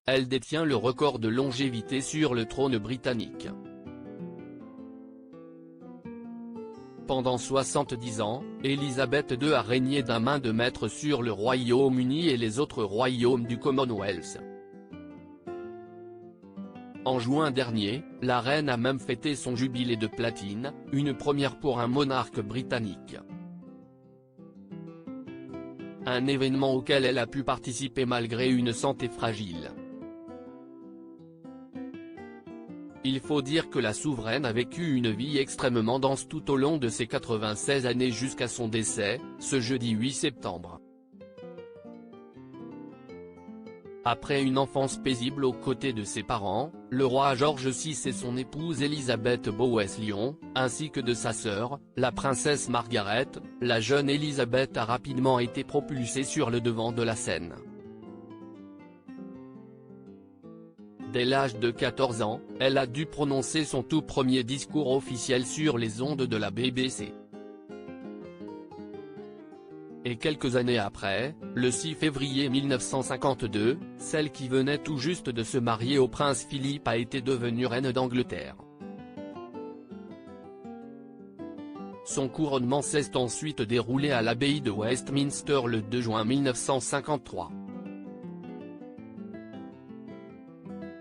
elle détient le record de longévité sur le trône britannique. Pendant 70 ans, Élisabeth II a régné d'un main de maître sur le Royaume-Uni et les autres royaumes du Commonwealth. En juin dernier, la reine a même fêté son jubilé de platine, une première pour un monarque britannique. Un événement auquel elle a pu participer malgré une santé fragile. Il faut dire que la souveraine a vécu une vie extrêmement dense tout au long de ses 96 années jusqu'à son décès, ce jeudi 8 septembre. Après une enfance paisible aux côtés de ses parents, le roi George VI et son épouse Elisabeth Bowes-Lyon, ainsi que de sa sœur, la princesse Margaret, la jeune Elisabeth a rapidement été propulsée sur le devant de la scène. Dès l'âge de 14 ans, elle a dû prononcer son tout premier discours officiel sur les ondes de la BBC. Et quelques années après, le 6 février 1952, celle qui venait tout juste de se marier au prince Philippe a été devenue reine d'Angleterre. Son couronnement s'est ensuite déroulé à l'abbaye de Westminster le 2 juin 1953.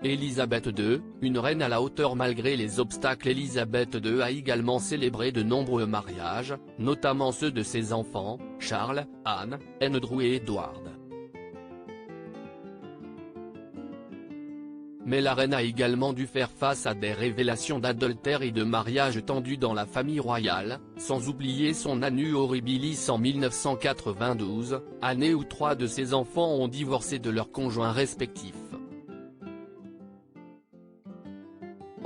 Élisabeth II, une reine à la hauteur malgré les obstacles. Élisabeth II a également célébré de nombreux mariages, notamment ceux de ses enfants, Charles, Anne, Andrew et Edward. Mais la reine a également dû faire face à des révélations d'adultère et de mariage tendu dans la famille royale, sans oublier son annus horribilis en 1992, année où 3 de ses enfants ont divorcé de leurs conjoints respectifs.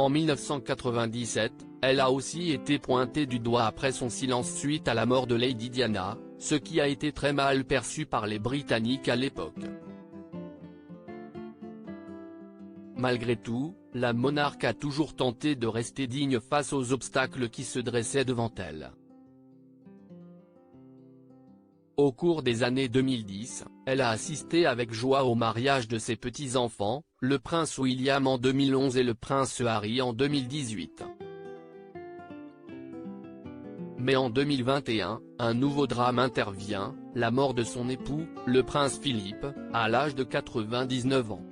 En 1997, elle a aussi été pointée du doigt après son silence suite à la mort de Lady Diana, ce qui a été très mal perçu par les Britanniques à l'époque. Malgré tout, la monarque a toujours tenté de rester digne face aux obstacles qui se dressaient devant elle. Au cours des années 2010, elle a assisté avec joie au mariage de ses petits-enfants, le prince William en 2011 et le prince Harry en 2018. Mais en 2021, un nouveau drame intervient, la mort de son époux, le prince Philippe, à l'âge de 99 ans.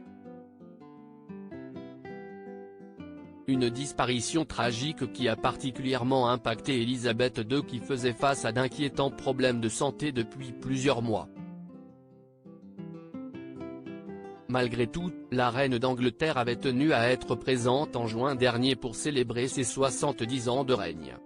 Une disparition tragique qui a particulièrement impacté Élisabeth II qui faisait face à d'inquiétants problèmes de santé depuis plusieurs mois. Malgré tout, la reine d'Angleterre avait tenu à être présente en juin dernier pour célébrer ses 70 ans de règne.